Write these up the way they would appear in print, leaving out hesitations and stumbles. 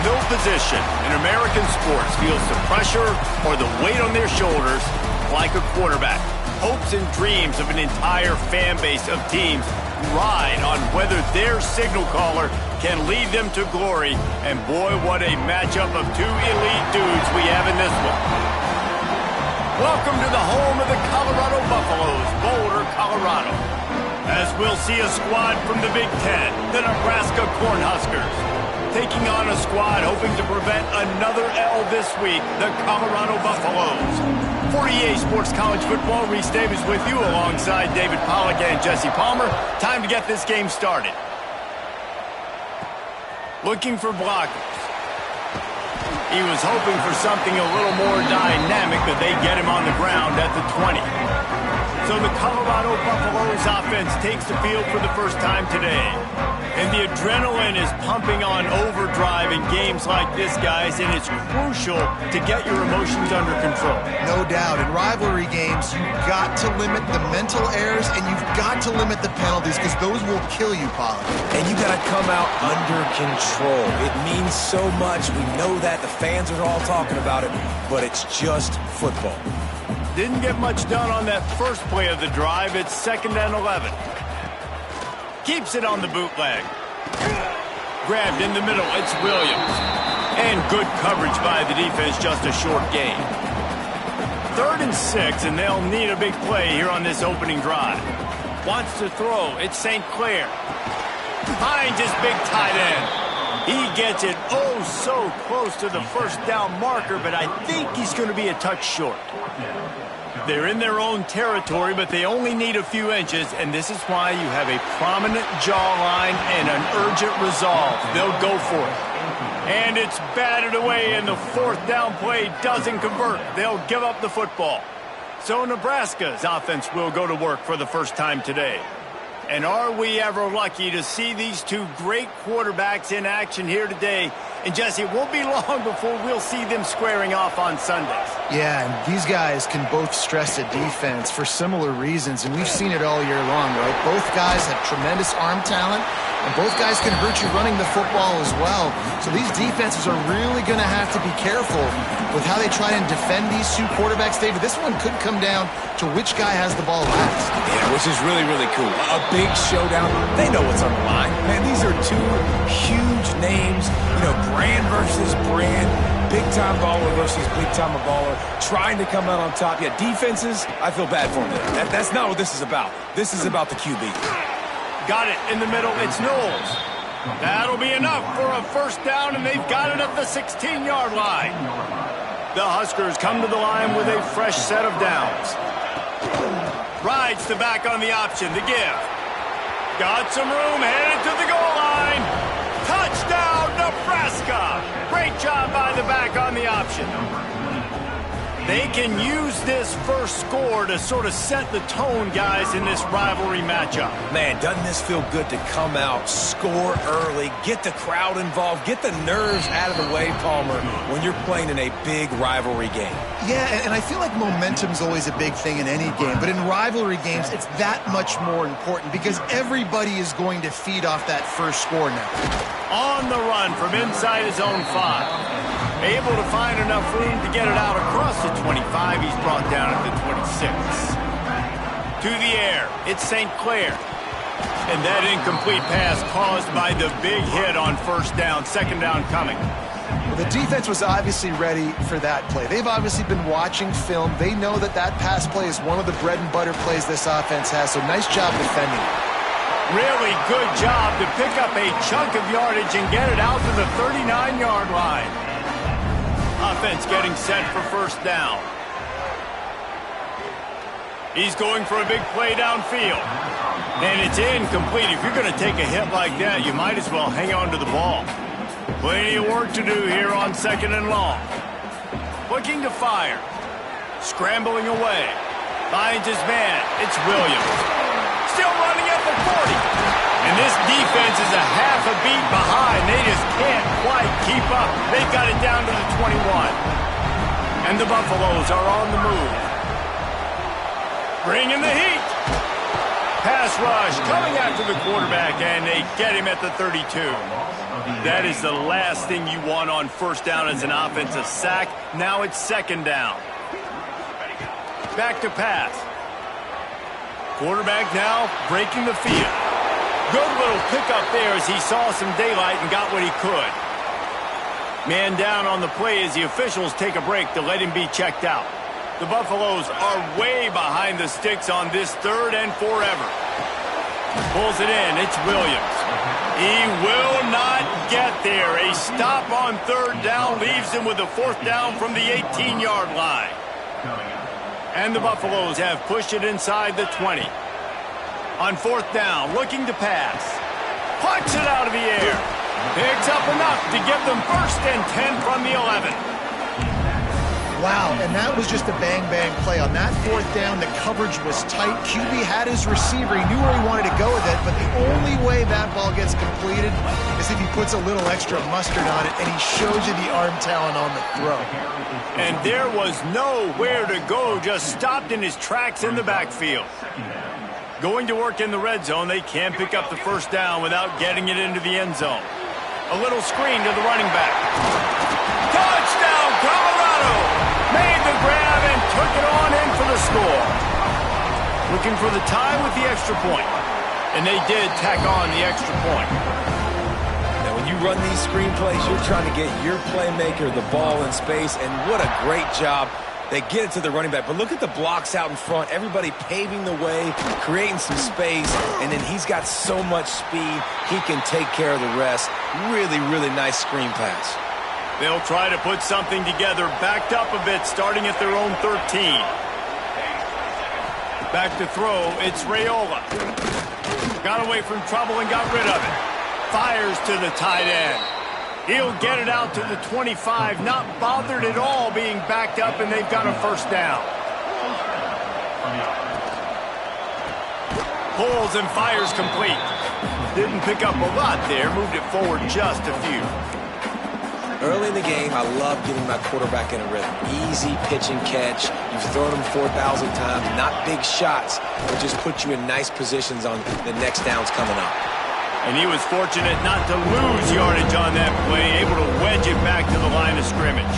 No position in American sports feels the pressure or the weight on their shoulders like a quarterback. Hopes and dreams of an entire fan base of teams ride on whether their signal caller can lead them to glory. And boy, what a matchup of two elite dudes we have in this one. Welcome to the home of the Colorado Buffaloes, Boulder, Colorado. As we'll see a squad from the Big Ten, the Nebraska Cornhuskers, taking on a squad hoping to prevent another L this week, the Colorado Buffaloes. For EA Sports College Football, Reese Davis with you alongside David Pollack and Jesse Palmer. Time to get this game started. Looking for blockers. He was hoping for something a little more dynamic, but they get him on the ground at the 20. So the Colorado Buffaloes offense takes the field for the first time today. And the adrenaline is pumping on overdrive in games like this, guys, and it's crucial to get your emotions under control. No doubt. In rivalry games, you've got to limit the mental errors and you've got to limit the penalties because those will kill you, Pollard. And you got to come out under control. It means so much. We know that. The fans are all talking about it, but it's just football. Didn't get much done on that first play of the drive. It's 2nd and 11. Keeps it on the bootleg. Grabbed in the middle. It's Williams. And good coverage by the defense. Just a short gain. 3rd and 6, and they'll need a big play here on this opening drive. Wants to throw. It's St. Clair. Finds his big tight end. He gets it oh so close to the first down marker, but I think he's going to be a touch short. They're in their own territory, but they only need a few inches, and this is why you have a prominent jawline and an urgent resolve. They'll go for it. And it's batted away, and the 4th down play doesn't convert. They'll give up the football. So Nebraska's offense will go to work for the first time today. And are we ever lucky to see these two great quarterbacks in action here today? And, Jesse, it won't be long before we'll see them squaring off on Sundays. Yeah, and these guys can both stress a defense for similar reasons, and we've seen it all year long, right? Both guys have tremendous arm talent, and both guys can hurt you running the football as well. So these defenses are really going to have to be careful with how they try and defend these two quarterbacks. David, this one could come down to which guy has the ball last. Yeah, which is really, really cool. A big showdown. They know what's on the line. Man, these are two huge names. You know, brand versus brand. Big-time baller versus big-time baller. Trying to come out on top. Yeah, defenses, I feel bad for them. That's not what this is about. This is about the QB. Got it in the middle. It's Knowles. That'll be enough for a first down, and they've got it at the 16-yard line. The Huskers come to the line with a fresh set of downs. Rides the back on the option. The give. Got some room. Headed to the goal line. Touchdown, Nebraska. Great job by the back on the option. They can use this first score to sort of set the tone, guys, in this rivalry matchup. Man, doesn't this feel good to come out, score early, get the crowd involved, get the nerves out of the way, Palmer, when you're playing in a big rivalry game? Yeah, and I feel like momentum's always a big thing in any game, but in rivalry games, it's that much more important because everybody is going to feed off that first score now. On the run from inside his own 5. Able to find enough room to get it out across the 25. He's brought down at the 26. To the air. It's St. Clair. And that incomplete pass caused by the big hit on first down. 2nd down coming. Well, the defense was obviously ready for that play. They've obviously been watching film. They know that that pass play is one of the bread and butter plays this offense has. So nice job defending. Really good job to pick up a chunk of yardage and get it out to the 39-yard line. Offense getting set for first down. He's going for a big play downfield. And it's incomplete. If you're going to take a hit like that, you might as well hang on to the ball. Plenty of work to do here on 2nd and long. Looking to fire. Scrambling away. Finds his man. It's Williams. Still running at the 40. And this defense is a half a beat behind. They just can't quite keep up. They've got it down to the 21. And the Buffaloes are on the move. Bringing the heat. Pass rush coming after the quarterback, and they get him at the 32. That is the last thing you want on first down as an offensive sack. Now it's second down. Back to pass. Quarterback now breaking the field. Good little pickup there as he saw some daylight and got what he could. Man down on the play as the officials take a break to let him be checked out. The Buffaloes are way behind the sticks on this third and forever. Pulls it in. It's Williams. He will not get there. A stop on third down leaves him with a fourth down from the 18-yard line. And the Buffaloes have pushed it inside the 20. On fourth down, looking to pass. Punch it out of the air. Picks up enough to give them first and 10 from the 11. Wow, and that was just a bang-bang play. On that fourth down, the coverage was tight. QB had his receiver. He knew where he wanted to go with it, but the only way that ball gets completed is if he puts a little extra mustard on it, and he shows you the arm talent on the throw. And there was nowhere to go, just stopped in his tracks in the backfield. Going to work in the red zone, they can't pick up the first down without getting it into the end zone. A little screen to the running back. Touchdown, Colorado! Made the grab and took it on in for the score. Looking for the tie with the extra point. And they did tack on the extra point. Now, when you run these screenplays, you're trying to get your playmaker the ball in space, and what a great job. They get it to the running back, but look at the blocks out in front. Everybody paving the way, creating some space, and then he's got so much speed, he can take care of the rest. Really, really nice screen pass. They'll try to put something together, backed up a bit, starting at their own 13. Back to throw, it's Raiola. Got away from trouble and got rid of it. Fires to the tight end. He'll get it out to the 25, not bothered at all being backed up, and they've got a first down. Pulls and fires complete. Didn't pick up a lot there, moved it forward just a few. Early in the game, I love getting my quarterback in a rhythm. Easy pitch and catch. You've thrown them 4,000 times. Not big shots, but just put you in nice positions on the next downs coming up. And he was fortunate not to lose yardage on that play, able to wedge it back to the line of scrimmage.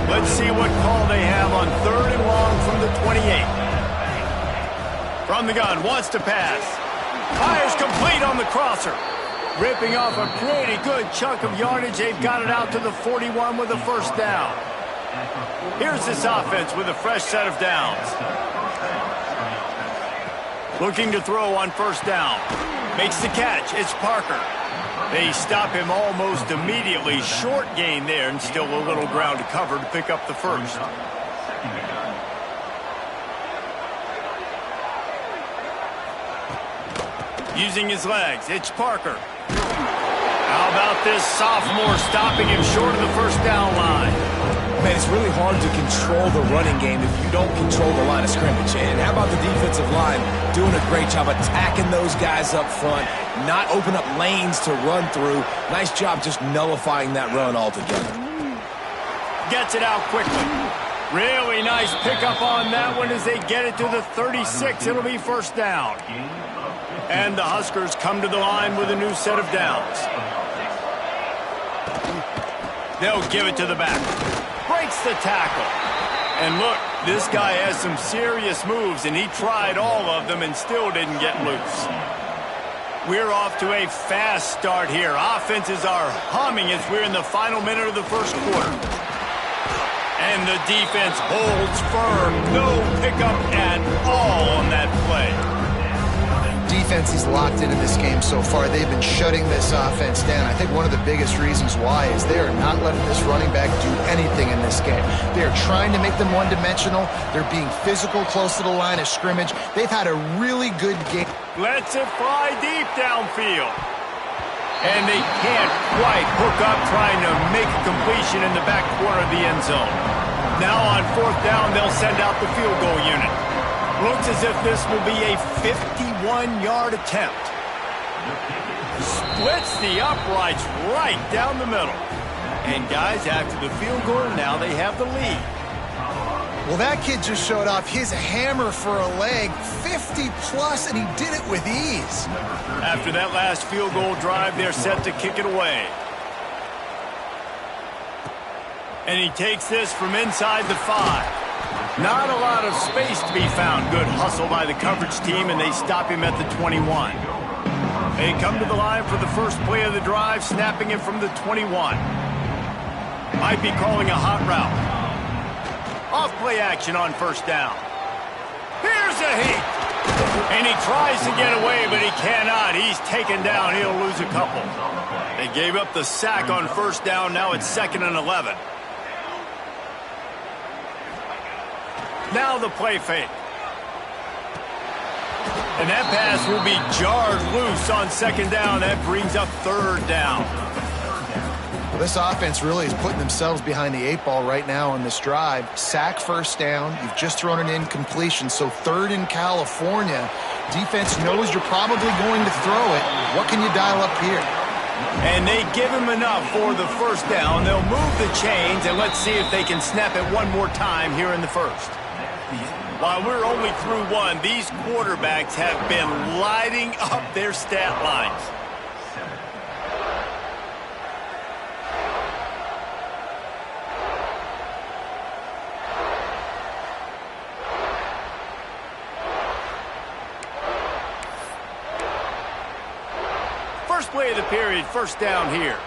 Let's see what call they have on third and long from the 28. From the gun, wants to pass. Fires complete on the crosser. Ripping off a pretty good chunk of yardage. They've got it out to the 41 with a first down. Here's this offense with a fresh set of downs. Looking to throw on first down. Makes the catch. It's Parker. They stop him almost immediately. Short gain there, and still a little ground to cover to pick up the first. Using his legs, it's Parker. How about this sophomore stopping him short of the first down line? Man, it's really hard to control the running game if you don't control the line of scrimmage. And how about the defensive line doing a great job attacking those guys up front, not open up lanes to run through. Nice job just nullifying that run altogether. Gets it out quickly. Really nice pickup on that one as they get it to the 36. It'll be first down. And the Huskers come to the line with a new set of downs. They'll give it to the back. Breaks the tackle. And look, this guy has some serious moves, and he tried all of them and still didn't get loose. We're off to a fast start here. Offenses are humming as we're in the final minute of the first quarter. And the defense holds firm. No pickup at all on that play. Defense is locked into this game so far. They've been shutting this offense down. I think one of the biggest reasons why is they are not letting this running back do anything in this game. They are trying to make them one-dimensional. They're being physical close to the line of scrimmage. They've had a really good game. Lets it fly deep downfield. And they can't quite hook up trying to make a completion in the back corner of the end zone. Now on fourth down, they'll send out the field goal unit. Looks as if this will be a 51-yard attempt. Splits the uprights right down the middle. And guys, after the field goal, now they have the lead. Well, that kid just showed off his hammer for a leg, 50-plus, and he did it with ease. After that last field goal drive, they're set to kick it away. And he takes this from inside the 5. Not a lot of space to be found. Good hustle by the coverage team, and they stop him at the 21. They come to the line for the first play of the drive, snapping it from the 21. Might be calling a hot route. Off-play action on first down. Here's a hit. And he tries to get away, but he cannot. He's taken down. He'll lose a couple. They gave up the sack on first down. Now it's 2nd and 11. Now the play fake. And that pass will be jarred loose on 2nd down. That brings up 3rd down. Well, this offense really is putting themselves behind the 8 ball right now on this drive. Sack first down. You've just thrown an incompletion, so 3rd in California. Defense knows you're probably going to throw it. What can you dial up here? And they give him enough for the first down. They'll move the chains, and let's see if they can snap it one more time here in the first. While we're only through one, these quarterbacks have been lighting up their stat lines. First play of the period, first down here.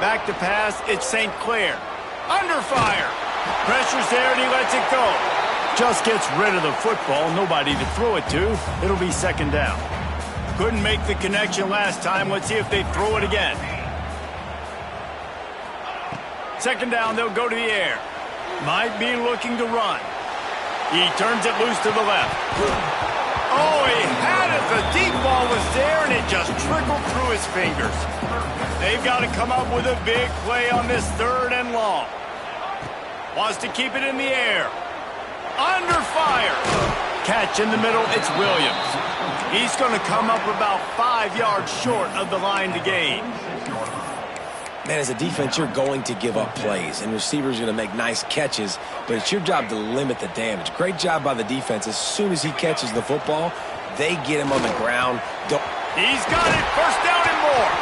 Back to pass, it's St. Clair. Under fire. Pressure's there and he lets it go. Just gets rid of the football, nobody to throw it to. It'll be 2nd down. Couldn't make the connection last time. Let's see if they throw it again. 2nd down, they'll go to the air. Might be looking to run. He turns it loose to the left. Oh, he had it. The deep ball was there, and it just trickled through his fingers. They've got to come up with a big play on this 3rd and long. Wants to keep it in the air. Under fire. Catch in the middle, it's Williams. He's going to come up about 5 yards short of the line to gain. Man, as a defense, you're going to give up plays, and receivers are going to make nice catches, but it's your job to limit the damage. Great job by the defense. As soon as he catches the football, they get him on the ground. He's got it, first down and more.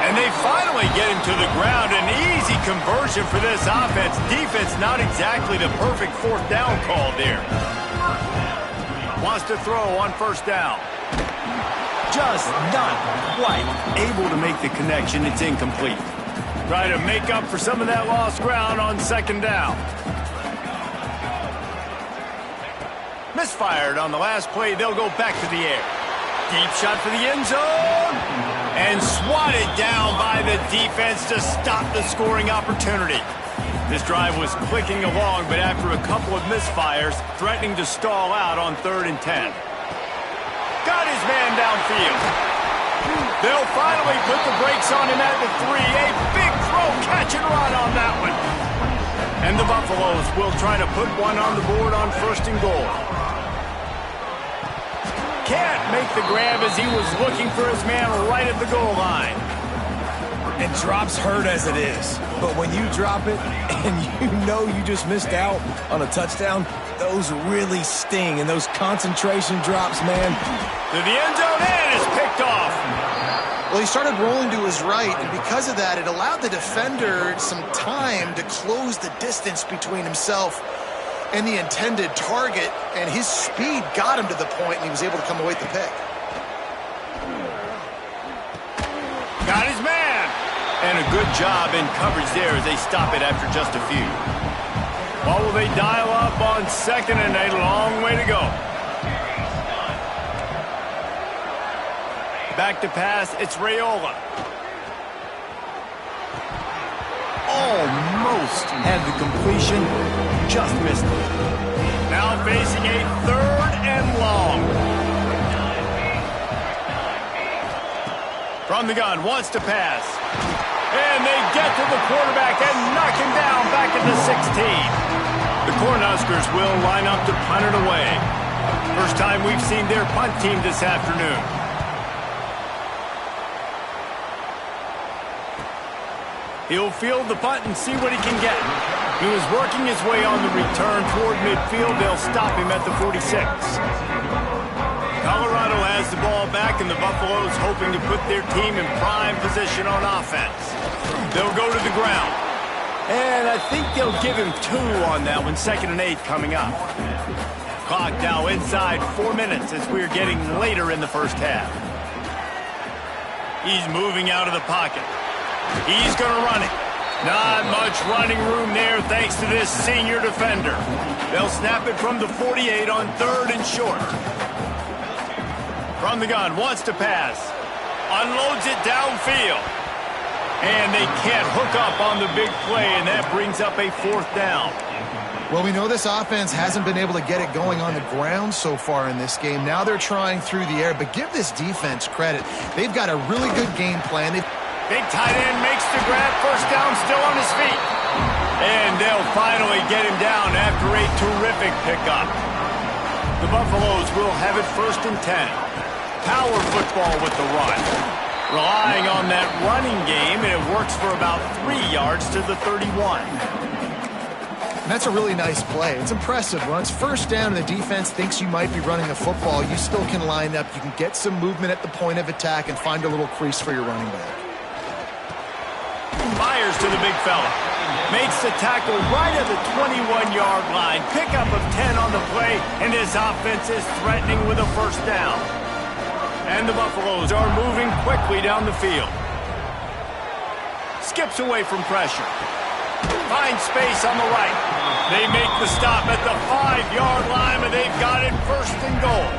And they finally get him to the ground. An easy conversion for this offense. Defense not exactly the perfect 4th down call there. Wants to throw on first down. Just not quite able to make the connection. It's incomplete. Try to make up for some of that lost ground on 2nd down. Misfired on the last play. They'll go back to the air. Deep shot for the end zone. And swatted down by the defense to stop the scoring opportunity. This drive was clicking along, but after a couple of misfires, threatening to stall out on 3rd and 10. Got his man downfield. They'll finally put the brakes on him at the 3. A big throw, catch and run on that one. And the Buffaloes will try to put one on the board on 1st and goal. Can't make the grab as he was looking for his man right at the goal line. And drops hurt as it is. But when you drop it and you know you just missed out on a touchdown, those really sting. And those concentration drops, man. To the end zone and is picked off. Well, he started rolling to his right, and because of that, it allowed the defender some time to close the distance between himself and the intended target, and his speed got him to the point, and he was able to come away with the pick. Got his man. And a good job in coverage there as they stop it after just a few. Well, will they dial up on 2nd and a long way to go? Back to pass, it's Raiola. Almost had the completion, just missed it. Now facing a 3rd and long. From the gun, wants to pass. And they get to the quarterback and knock him down back at the 16. The Cornhuskers will line up to punt it away. First time we've seen their punt team this afternoon. He'll field the punt and see what he can get. He was working his way on the return toward midfield. They'll stop him at the 46. Colorado has the ball back, and the Buffaloes hoping to put their team in prime position on offense. They'll go to the ground. And I think they'll give him 2 on that one. 2nd and 8 coming up. Clock now inside 4 minutes as we're getting later in the first half. He's moving out of the pocket. He's going to run it. Not much running room there thanks to this senior defender. They'll snap it from the 48 on 3rd and short. From the gun, wants to pass. Unloads it downfield. And they can't hook up on the big play, and that brings up a 4th down. Well, we know this offense hasn't been able to get it going on the ground so far in this game. Now they're trying through the air, but give this defense credit. They've got a really good game plan. Big tight end makes the grab. 1st down, still on his feet. And they'll finally get him down after a terrific pickup. The Buffaloes will have it 1st and 10. Power football with the run. Relying on that running game, and it works for about 3 yards to the 31. And that's a really nice play. It's impressive. When it's 1st down and the defense thinks you might be running the football, you still can line up. You can get some movement at the point of attack and find a little crease for your running back. Fires to the big fella. Makes the tackle right at the 21-yard line. Pickup of 10 on the play, and this offense is threatening with a 1st down. And the Buffaloes are moving quickly down the field. Skips away from pressure. Finds space on the right. They make the stop at the 5-yard line, and they've got it 1st and goal.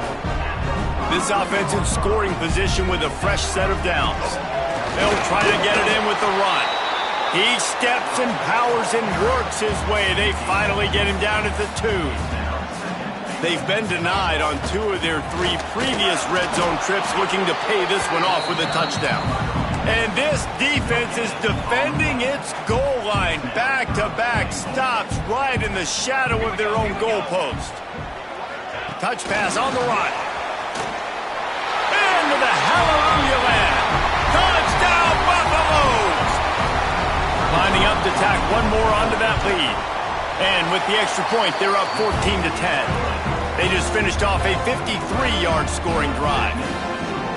This offense in scoring position with a fresh set of downs. They'll try to get it in with the run. He steps and powers and works his way. They finally get him down at the 2. They've been denied on 2 of their 3 previous red zone trips, looking to pay this one off with a touchdown. And this defense is defending its goal line. Back-to-back stops right in the shadow of their own goalpost. Touch pass on the run. Into the hallelujah land. Touchdown, Buffaloes! Lining up to tack one more onto that lead. And with the extra point, they're up 14-10. They just finished off a 53-yard scoring drive.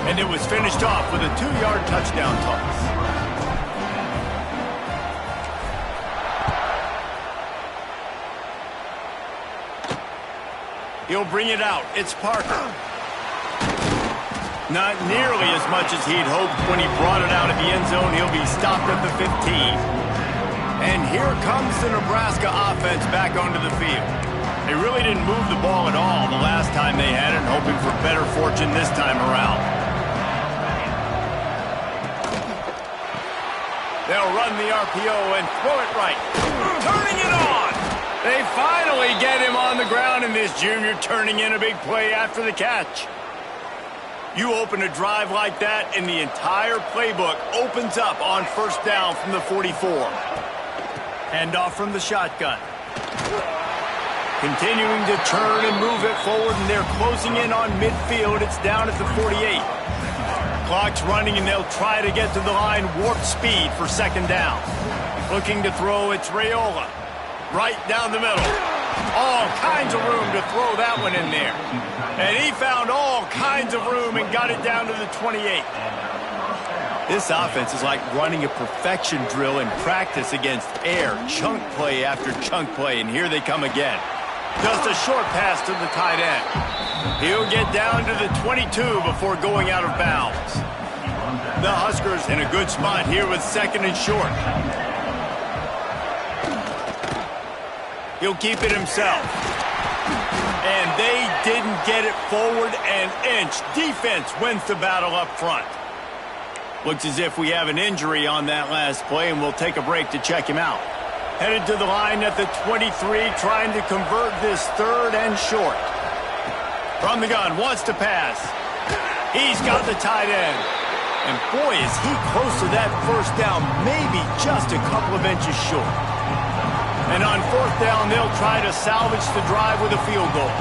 And it was finished off with a 2-yard touchdown toss. He'll bring it out. It's Parker. Not nearly as much as he'd hoped when he brought it out of the end zone. He'll be stopped at the 15. And here comes the Nebraska offense back onto the field. They really didn't move the ball at all the last time they had it, hoping for better fortune this time around. They'll run the RPO and throw it right. Turning it on! They finally get him on the ground, and this junior turning in a big play after the catch. You open a drive like that, and the entire playbook opens up on 1st down from the 44. Handoff from the shotgun. Continuing to turn and move it forward, and they're closing in on midfield. It's down at the 48. Clock's running, and they'll try to get to the line warp speed for 2nd down. Looking to throw, it's Raiola. Right down the middle. All kinds of room to throw that one in there. And he found all kinds of room and got it down to the 28. This offense is like running a perfection drill in practice against air. Chunk play after chunk play, and here they come again. Just a short pass to the tight end. He'll get down to the 22 before going out of bounds. The Huskers in a good spot here with 2nd and short. He'll keep it himself. And they didn't get it forward an inch. Defense wins the battle up front. Looks as if we have an injury on that last play, and we'll take a break to check him out. Headed to the line at the 23, trying to convert this 3rd and short. From the gun, wants to pass. He's got the tight end. And boy, is he close to that 1st down, maybe just a couple of inches short. And on 4th down, they'll try to salvage the drive with a field goal.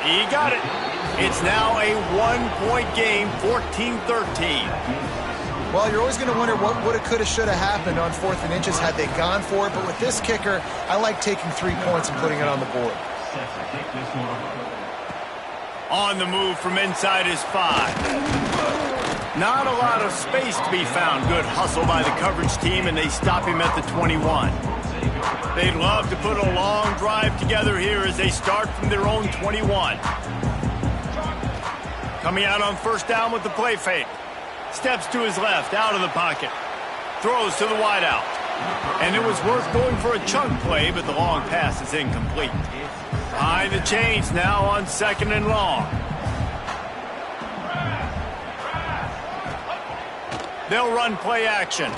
He got it. It's now a 1-point game, 14-13. Well, you're always going to wonder what woulda, coulda, shoulda happened on 4th and inches had they gone for it. But with this kicker, I like taking 3 points and putting it on the board. On the move from inside his 5. Not a lot of space to be found. Good hustle by the coverage team, and they stop him at the 21. They'd love to put a long drive together here as they start from their own 21. Coming out on 1st down with the play fake. Steps to his left, out of the pocket. Throws to the wideout. And it was worth going for a chunk play, but the long pass is incomplete. Behind the chains now on 2nd and long. They'll run play action.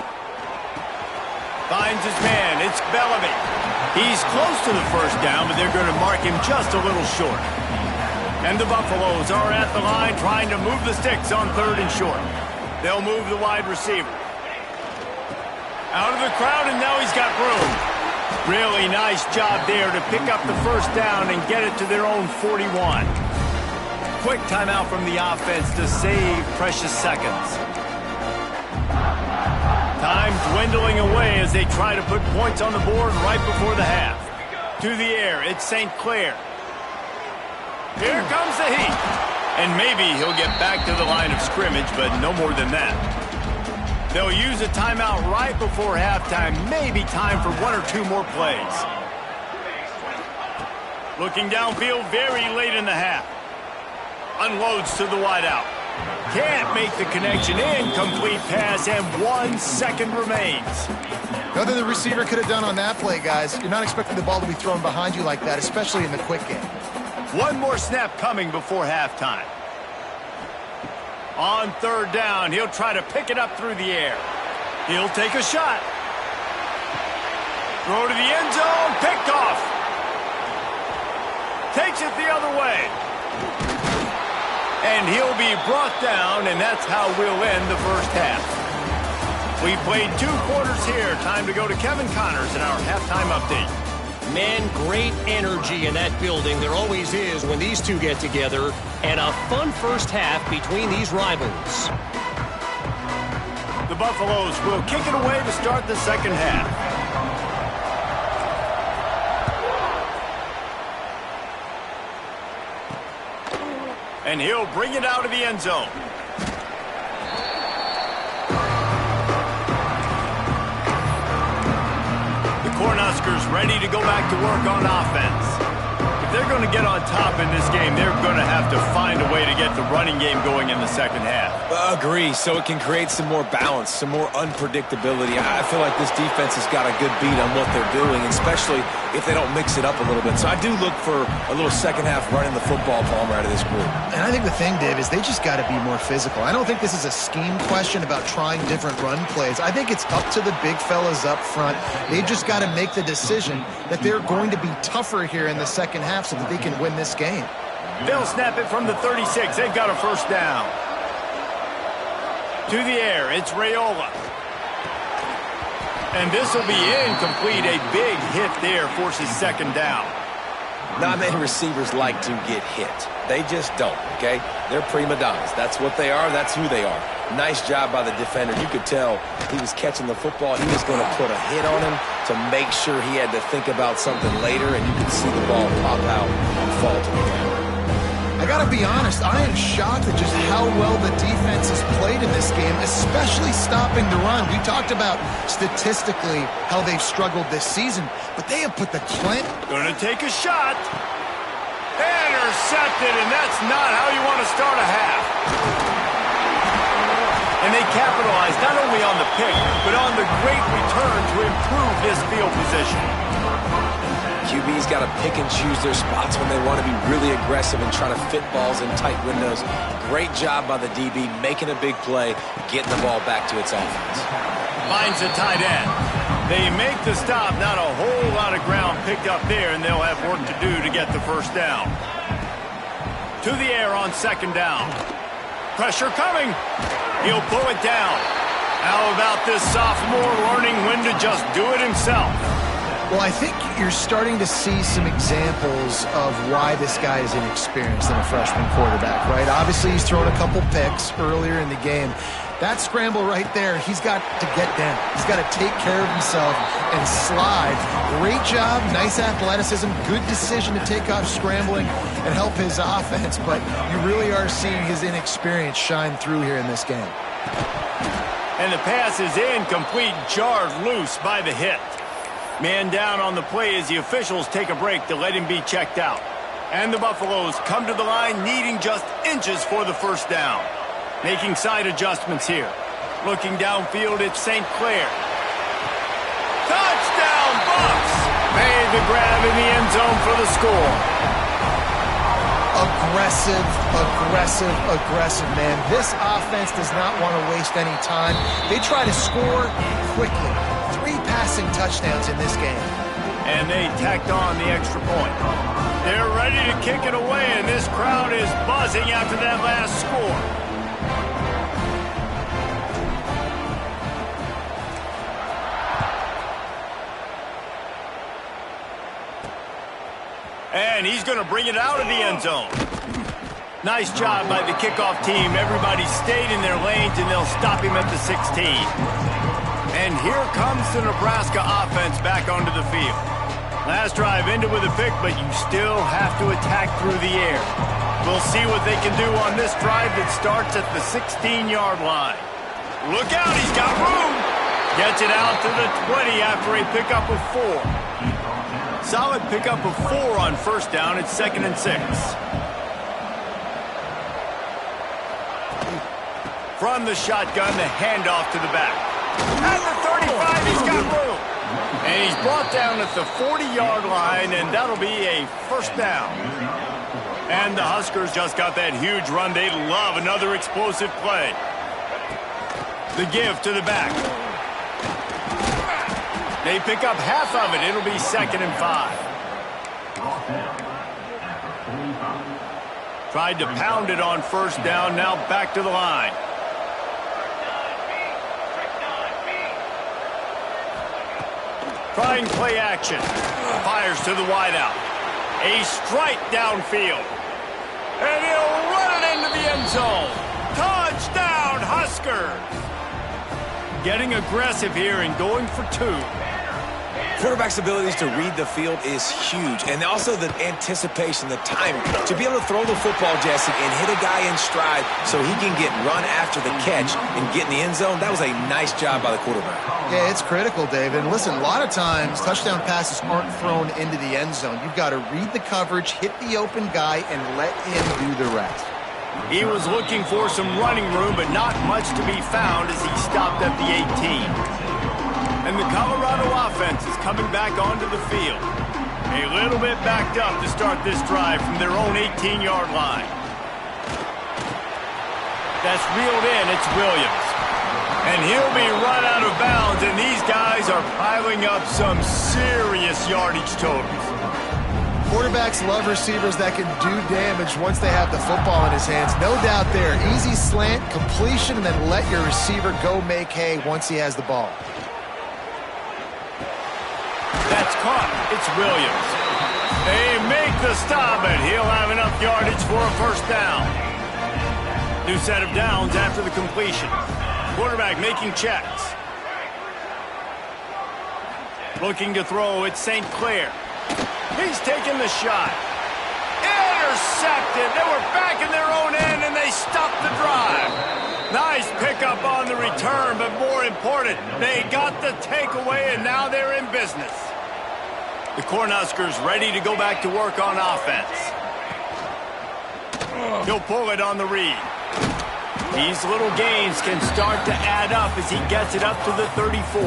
Finds his man. It's Bellamy. He's close to the 1st down, but they're going to mark him just a little short. And the Buffaloes are at the line trying to move the sticks on 3rd and short. They'll move the wide receiver. Out of the crowd, and now he's got room. Really nice job there to pick up the 1st down and get it to their own 41. Quick timeout from the offense to save precious seconds. Time dwindling away as they try to put points on the board right before the half. To the air, it's St. Clair. Here comes the heat. And maybe he'll get back to the line of scrimmage, but no more than that. They'll use a timeout right before halftime. Maybe time for 1 or 2 more plays. Looking downfield very late in the half. Unloads to the wideout. Can't make the connection. Incomplete pass, and 1 second remains. Nothing the receiver could have done on that play, guys. You're not expecting the ball to be thrown behind you like that, especially in the quick game. 1 more snap coming before halftime. On 3rd down, he'll try to pick it up through the air. He'll take a shot. Throw to the end zone, picked off. Takes it the other way. And he'll be brought down, and that's how we'll end the 1st half. We played 2 quarters here. Time to go to Kevin Connors in our halftime update. Man, great energy in that building. There always is when these two get together. And a fun 1st half between these rivals. The Buffaloes will kick it away to start the 2nd half. And he'll bring it out of the end zone. Cornhuskers ready to go back to work on offense. If they're going to get on top in this game, they're going to have to find a way to get the running game going in the 2nd half. Agree, so it can create some more balance, some more unpredictability. I feel like this defense has got a good beat on what they're doing, especially if they don't mix it up a little bit. So I do look for a little 2nd half running the football Palmer out of this group. And I think the thing, Dave, is they just got to be more physical. I don't think this is a scheme question about trying different run plays. I think it's up to the big fellas up front. They've just got to make the decision that they're going to be tougher here in the 2nd half so that they can win this game. They'll snap it from the 36. They've got a 1st down. To the air, it's Raiola. And this will be incomplete. A big hit there forces 2nd down. Not many receivers like to get hit. They just don't, okay? They're prima donnas. That's what they are. That's who they are. Nice job by the defender. You could tell he was catching the football. He was going to put a hit on him to make sure he had to think about something later, and you could see the ball pop out and fall to the ground. I got to be honest, I am shocked at just how well the defense has played in this game, especially stopping the run. We talked about statistically how they've struggled this season, but they have put the Clint. Going to take a shot. Intercepted, and that's not how you want to start a half. And they capitalized not only on the pick, but on the great return to improve this field position. QB's got to pick and choose their spots when they want to be really aggressive and try to fit balls in tight windows. Great job by the DB making a big play, getting the ball back to its offense. Finds a tight end. They make the stop. Not a whole lot of ground picked up there, and they'll have work to do to get the 1st down. To the air on 2nd down. Pressure coming. He'll pull it down. How about this sophomore learning when to just do it himself? Well, I think you're starting to see some examples of why this guy is inexperienced in a freshman quarterback, right? Obviously, he's thrown a couple picks earlier in the game. That scramble right there, he's got to get down. He's got to take care of himself and slide. Great job, nice athleticism, good decision to take off scrambling and help his offense, but you really are seeing his inexperience shine through here in this game. And the pass is incomplete, jarred loose by the hit. Man down on the play as the officials take a break to let him be checked out. And the Buffaloes come to the line needing just inches for the first down. Making side adjustments here. Looking downfield, it's St. Clair. Touchdown, Bucks! Made the grab in the end zone for the score. Aggressive, aggressive, aggressive, man. This offense does not want to waste any time. They try to score quickly. 3 passing touchdowns in this game. And they tacked on the extra point. They're ready to kick it away, and this crowd is buzzing after that last score. And he's going to bring it out of the end zone. Nice job by the kickoff team. Everybody stayed in their lanes, and they'll stop him at the 16. And here comes the Nebraska offense back onto the field. Last drive ended with a pick, but you still have to attack through the air. We'll see what they can do on this drive that starts at the 16-yard line. Look out, he's got room. Gets it out to the 20 after a pickup of 4. Solid pickup of 4 on first down. It's 2nd and 6. From the shotgun, the handoff to the back. At the 35, he's got room. And he's brought down at the 40-yard line, and that'll be a first down. And the Huskers just got that huge run. They love another explosive play. The give to the back. They pick up half of it. It'll be 2nd and 5. Tried to pound it on first down. Now back to the line. Trying play action. Fires to the wideout. A strike downfield. And he'll run it into the end zone. Touchdown, Huskers. Getting aggressive here and going for 2. Quarterback's abilities to read the field is huge, and also the anticipation, the timing. To be able to throw the football, Jesse, and hit a guy in stride so he can get run after the catch and get in the end zone, that was a nice job by the quarterback. Yeah, it's critical, David. And listen, a lot of times touchdown passes aren't thrown into the end zone. You've got to read the coverage, hit the open guy, and let him do the rest. He was looking for some running room, but not much to be found as he stopped at the 18. And the Colorado offense is coming back onto the field. A little bit backed up to start this drive from their own 18-yard line. That's reeled in. It's Williams. And he'll be run out of bounds, and these guys are piling up some serious yardage totals. Quarterbacks love receivers that can do damage once they have the football in his hands. No doubt there. Easy slant, completion, and then let your receiver go make hay once he has the ball. That's caught. It's Williams. They make the stop, and he'll have enough yardage for a first down. New set of downs after the completion. Quarterback making checks. Looking to throw, it's St. Clair. He's taking the shot. Intercepted. They were back in their own end, and they stopped the drive. Nice pickup on the return, but more important, they got the takeaway, and now they're in business. The Cornhuskers ready to go back to work on offense. He'll pull it on the read. These little gains can start to add up as he gets it up to the 34.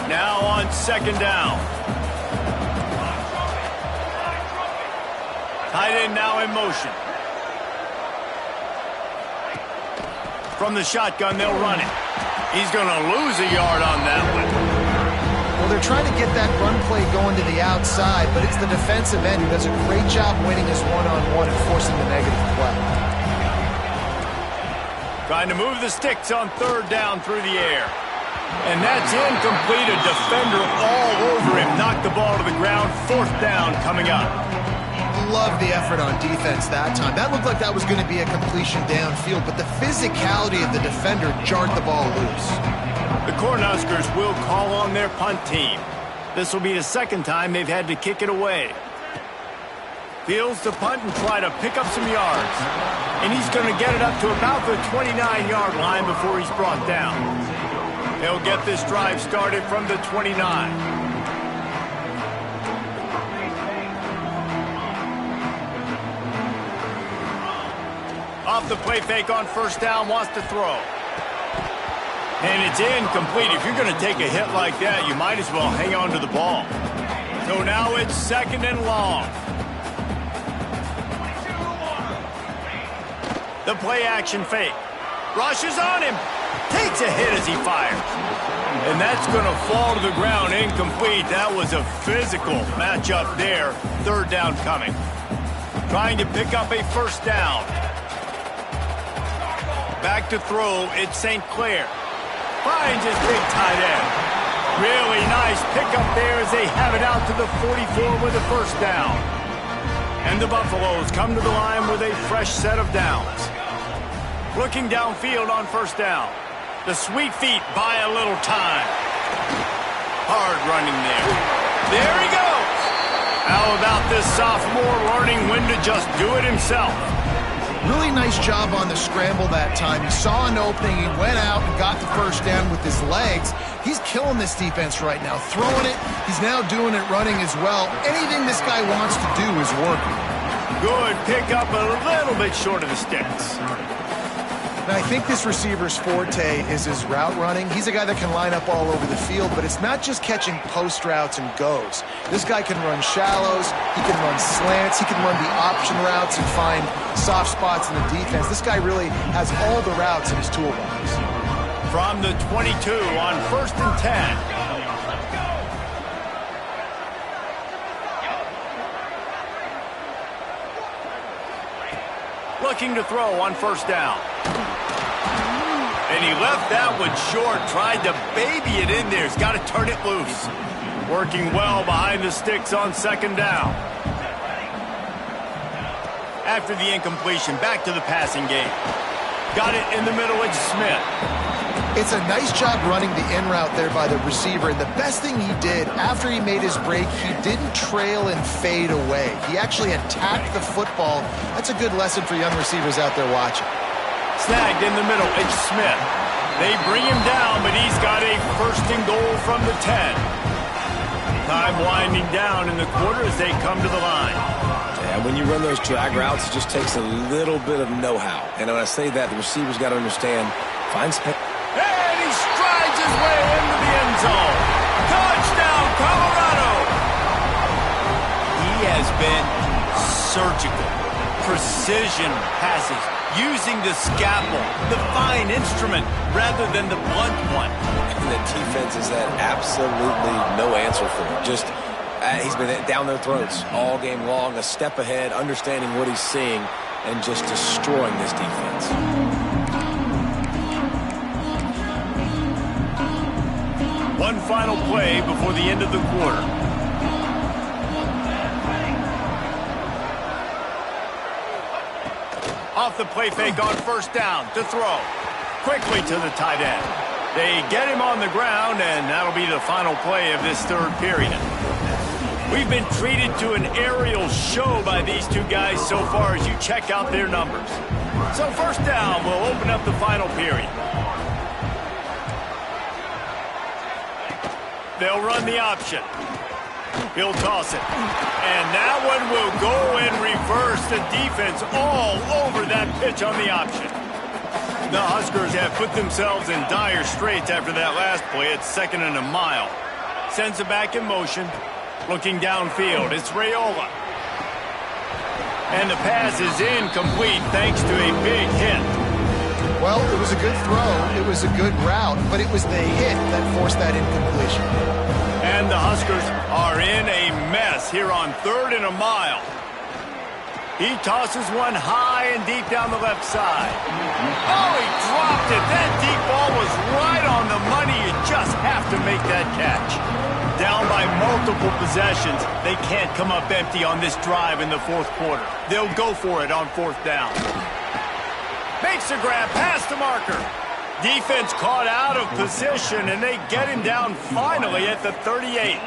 Now on 2nd down. Tight end now in motion. From the shotgun, they'll run it. He's going to lose a yard on that one. Well, they're trying to get that run play going to the outside, but it's the defensive end who does a great job winning his one-on-one and forcing the negative play. Trying to move the sticks on 3rd down through the air. And that's incomplete. A defender all over him. Knocked the ball to the ground. 4th down coming up. Love the effort on defense that time. That looked like that was going to be a completion downfield, but the physicality of the defender jarred the ball loose. The Cornhuskers will call on their punt team. This will be the 2nd time they've had to kick it away. Fields to punt and try to pick up some yards. And he's going to get it up to about the 29-yard line before he's brought down. They'll get this drive started from the 29. Off the play fake on 1st down, wants to throw. And it's incomplete. If you're going to take a hit like that, you might as well hang on to the ball. So now it's 2nd and long. The play action fake. Rushes on him. Takes a hit as he fires. And that's going to fall to the ground incomplete. That was a physical matchup there. 3rd down coming. Trying to pick up a 1st down. Back to throw. It's St. Clair. Finds his big tight end. Really nice pickup there as they have it out to the 44 with a 1st down. And the Buffaloes come to the line with a fresh set of downs. Looking downfield on 1st down. The sweet feet buy a little time. Hard running there. There he goes. How about this sophomore learning when to just do it himself? Really nice job on the scramble that time. He saw an opening, he went out and got the 1st down with his legs. He's killing this defense right now. Throwing it, he's now doing it running as well. Anything this guy wants to do is working. Good pickup, a little bit short of the sticks. And I think this receiver's forte is his route running. He's a guy that can line up all over the field, but it's not just catching post routes and goes. This guy can run shallows, he can run slants, he can run the option routes and find soft spots in the defense. This guy really has all the routes in his toolbox. From the 22 on 1st and 10. Looking to throw on 1st down. And he left that one short, tried to baby it in there. He's got to turn it loose. Working well behind the sticks on 2nd down. After the incompletion, back to the passing game. Got it in the middle, it's Smith. It's a nice job running the in route there by the receiver. And the best thing he did after he made his break, he didn't trail and fade away. He actually attacked the football. That's a good lesson for young receivers out there watching. Snagged in the middle, it's Smith. They bring him down, but he's got a 1st and goal from the 10. Time winding down in the quarter as they come to the line. Yeah, when you run those drag routes, it just takes a little bit of know-how. And when I say that, the receiver's got to understand, find space. And he strides his way into the end zone. Touchdown, Colorado! He has been surgical. Precision passes, using the scalpel, the fine instrument, rather than the blunt one. And the defense has had absolutely no answer for him. Just, he's been down their throats all game long, a step ahead, understanding what he's seeing, and just destroying this defense. One final play before the end of the quarter. Off the play fake on 1st down to throw. Quickly to the tight end. They get him on the ground, and that'll be the final play of this 3rd period. We've been treated to an aerial show by these two guys so far as you check out their numbers. So 1st down will open up the final period. They'll run the option. He'll toss it. And that one will go in reverse. The defense all over that pitch on the option. The Huskers have put themselves in dire straits after that last play. It's 2nd and a mile. Sends it back in motion. Looking downfield, it's Raiola. And the pass is incomplete thanks to a big hit. Well, it was a good throw, it was a good route, but it was the hit that forced that incompletion. And the Huskers are in a mess here on 3rd and a mile. He tosses one high and deep down the left side. Oh, he dropped it. That deep ball was right on the money. You just have to make that catch. Down by multiple possessions, they can't come up empty on this drive in the fourth quarter. They'll go for it on fourth down. Makes a grab past the marker. Defense caught out of position, and they get him down finally at the 38.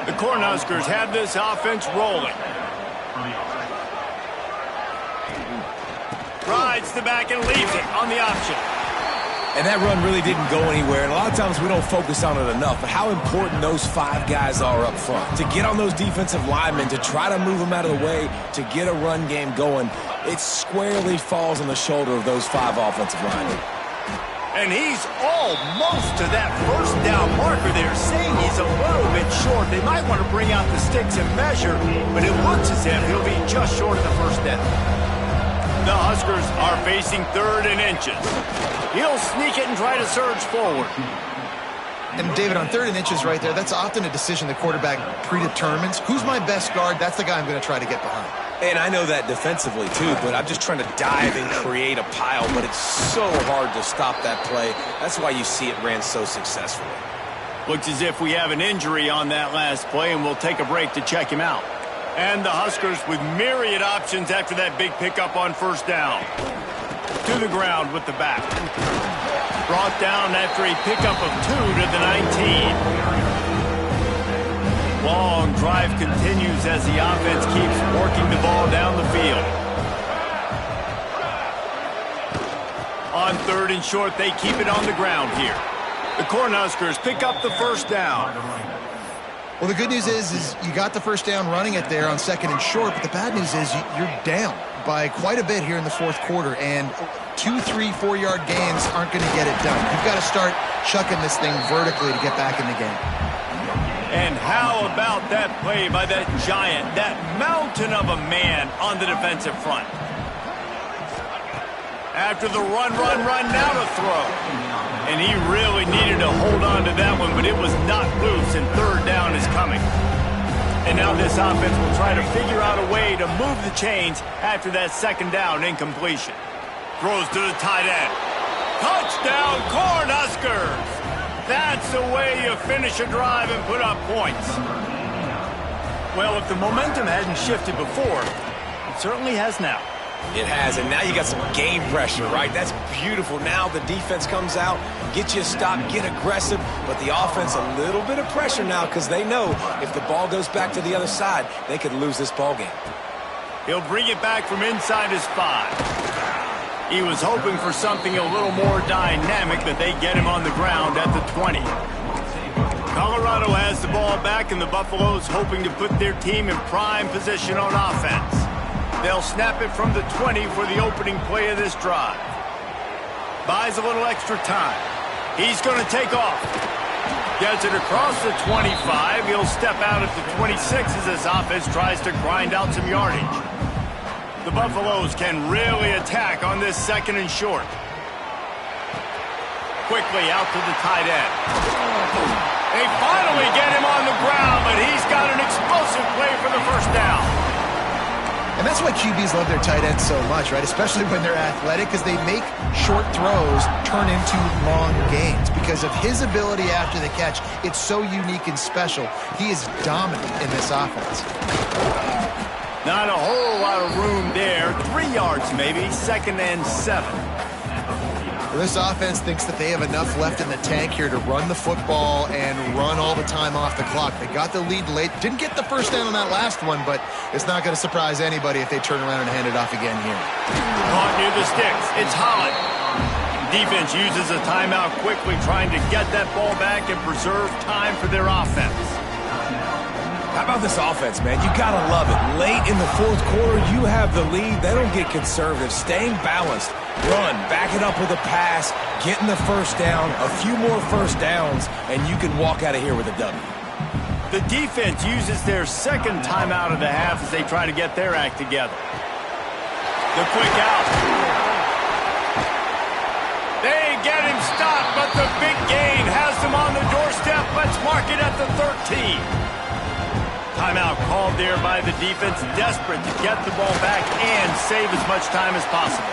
The Cornhuskers have this offense rolling. Rides the back and leaves it on the option. And that run really didn't go anywhere, and a lot of times we don't focus on it enough, but how important those 5 guys are up front. To get on those defensive linemen, to try to move them out of the way, to get a run game going, it squarely falls on the shoulder of those 5 offensive linemen. And he's almost to that first down marker there, saying he's a little bit short. They might want to bring out the sticks and measure, but it looks as if he'll be just short of the first down. The Huskers are facing 3rd and inches. He'll sneak it and try to surge forward. And David, on 3rd and inches right there, that's often a decision the quarterback predetermines. Who's my best guard? That's the guy I'm going to try to get behind. And I know that defensively, too, but I'm just trying to dive and create a pile, but it's so hard to stop that play. That's why you see it ran so successfully. Looks as if we have an injury on that last play, and we'll take a break to check him out. And the Huskers with myriad options after that big pickup on first down. To the ground with the back. Brought down after a pickup of 2 to the 19. Long drive continues as the offense keeps working the ball down the field. On 3rd and short, they keep it on the ground here. The Cornhuskers pick up the first down. Well, the good news is you got the first down running it there on 2nd and short, but the bad news is you're down by quite a bit here in the fourth quarter, and 2, 3, 4-yard gains aren't going to get it done. You've got to start chucking this thing vertically to get back in the game. And how about that play by that giant, that mountain of a man on the defensive front? After the run, now to throw. And he really needed to hold on to that one, but it was not loose, and 3rd down is coming. And now this offense will try to figure out a way to move the chains after that 2nd down incompletion. Throws to the tight end. Touchdown, Cornhuskers! That's the way you finish a drive and put up points. Well, if the momentum hadn't shifted before, it certainly has now. It has, and now you got some game pressure, right? That's beautiful. Now the defense comes out, get you a stop, get aggressive, but the offense a little bit of pressure now because they know if the ball goes back to the other side, they could lose this ball game. He'll bring it back from inside his 5. He was hoping for something a little more dynamic, but they get him on the ground at the 20. Colorado has the ball back, and the Buffaloes hoping to put their team in prime position on offense. They'll snap it from the 20 for the opening play of this drive. Buys a little extra time. He's going to take off. Gets it across the 25. He'll step out at the 26 as this offense tries to grind out some yardage. The Buffaloes can really attack on this 2nd and short. Quickly out to the tight end. They finally get him on the ground, but he's got an explosive play for the first down. And that's why QBs love their tight ends so much, right? Especially when they're athletic, because they make short throws turn into long gains. Because of his ability after the catch, it's so unique and special. He is dominant in this offense. Not a whole lot of room there. 3 yards maybe, 2nd and 7. Well, this offense thinks that they have enough left in the tank here to run the football and run all the time off the clock. They got the lead late. Didn't get the first down on that last one, but it's not going to surprise anybody if they turn around and hand it off again here. Caught near the sticks. It's Holland. Defense uses a timeout quickly, trying to get that ball back and preserve time for their offense. How about this offense, man? You got to love it. Late in the fourth quarter, you have the lead. They don't get conservative. Staying balanced. Run, back it up with a pass, getting the first down, a few more first downs, and you can walk out of here with a W. The defense uses their 2nd timeout of the half as they try to get their act together. The quick out. They get him stopped, but the big gain has them on the doorstep. Let's mark it at the 13. Timeout called there by the defense, desperate to get the ball back and save as much time as possible.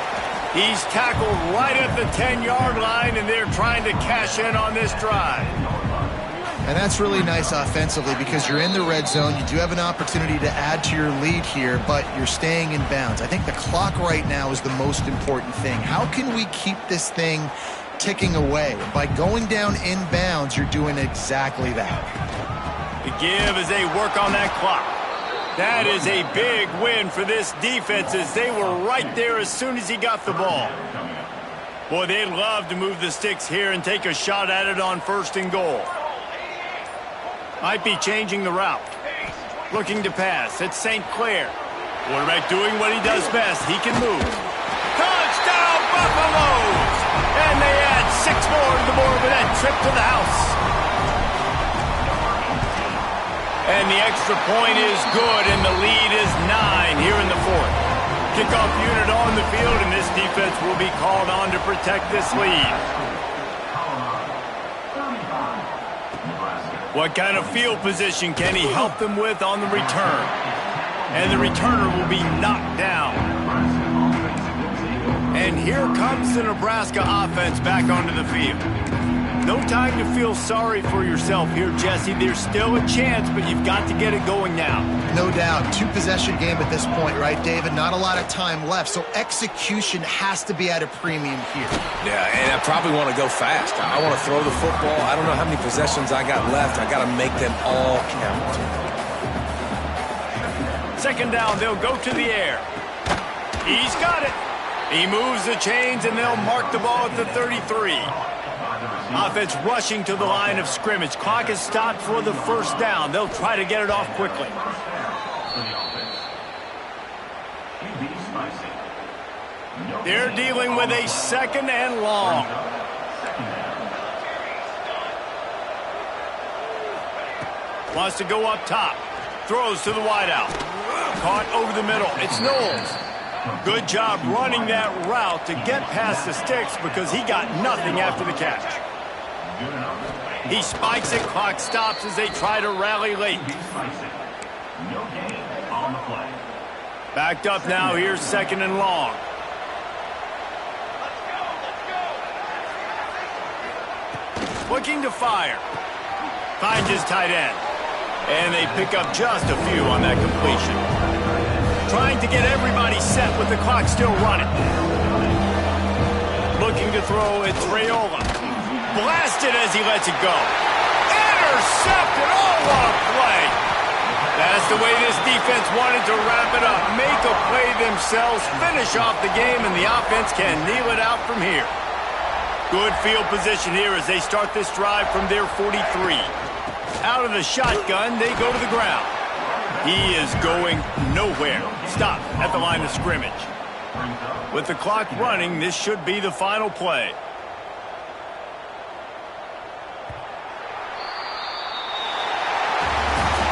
He's tackled right at the 10-yard line, and they're trying to cash in on this drive. And that's really nice offensively because you're in the red zone. You do have an opportunity to add to your lead here, but you're staying in bounds. I think the clock right now is the most important thing. How can we keep this thing ticking away? By going down in bounds, you're doing exactly that. The give as they work on that clock. That is a big win for this defense as they were right there as soon as he got the ball. Boy, they'd love to move the sticks here and take a shot at it on 1st and goal. Might be changing the route. Looking to pass. It's St. Clair. Quarterback doing what he does best. He can move. Touchdown, Buffaloes! And they add 6 more to the board with that trip to the house. And the extra point is good, and the lead is 9 here in the 4th. Kickoff unit on the field, and this defense will be called on to protect this lead. What kind of field position can he help them with on the return? And the returner will be knocked down. And here comes the Nebraska offense back onto the field. No time to feel sorry for yourself here, Jesse. There's still a chance, but you've got to get it going now. No doubt. 2-possession game at this point, right, David? Not a lot of time left, so execution has to be at a premium here. Yeah, and I probably want to go fast. I want to throw the football. I don't know how many possessions I got left. I got to make them all count. 2nd down, they'll go to the air. He's got it. He moves the chains, and they'll mark the ball at the 33. Offense rushing to the line of scrimmage. Clock is stopped for the 1st down. They'll try to get it off quickly. They're dealing with a 2nd and long. Wants to go up top. Throws to the wideout. Caught over the middle. It's Knowles. Good job running that route to get past the sticks because he got nothing after the catch. He spikes it. Clock stops as they try to rally late. Backed up now. Here's 2nd and long. Looking to fire. Finds his tight end. And they pick up just a few on that completion. Trying to get everybody set with the clock still running. Looking to throw, it's Raiola. Blasted as he lets it go. Intercepted. Oh, what a play. That's the way this defense wanted to wrap it up. Make a play themselves, finish off the game, and the offense can kneel it out from here. Good field position here as they start this drive from their 43. Out of the shotgun, they go to the ground. He is going nowhere. Stop at the line of scrimmage. With the clock running, this should be the final play.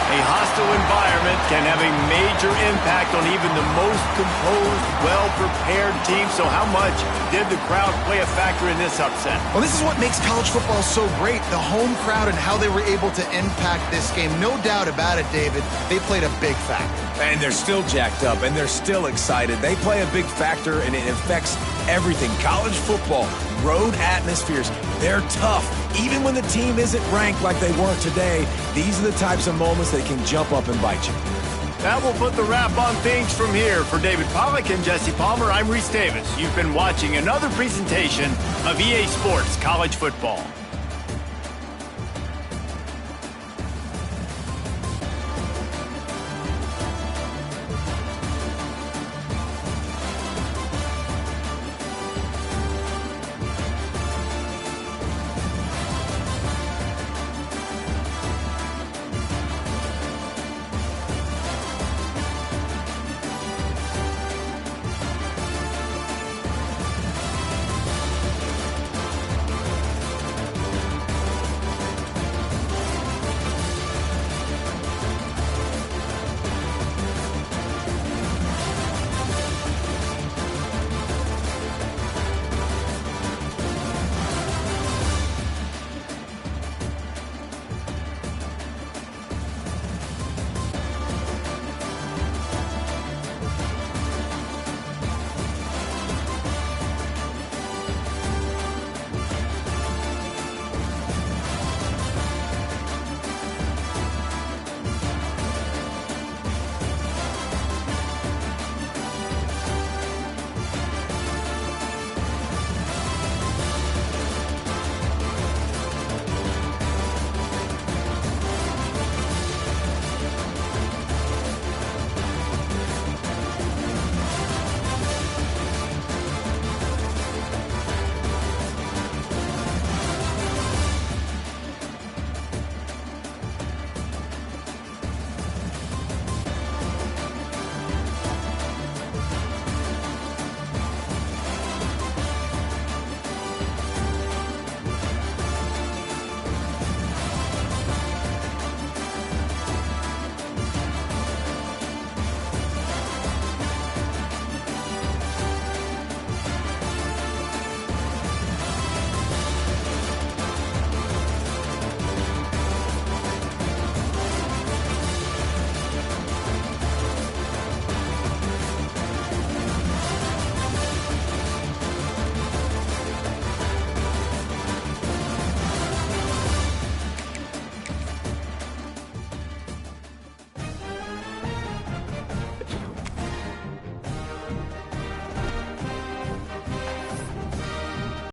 A hostile environment can have a major impact on even the most composed, well-prepared team. So how much did the crowd play a factor in this upset? Well, this is what makes college football so great, the home crowd and how they were able to impact this game. No doubt about it, David. They played a big factor. And they're still jacked up, and they're still excited. They play a big factor, and it affects everything. College football, road atmospheres, they're tough. Even when the team isn't ranked like they were today, these are the types of moments that can jump up and bite you. That will put the wrap on things from here. For David Pollack and Jesse Palmer, I'm Reese Davis. You've been watching another presentation of EA Sports College Football.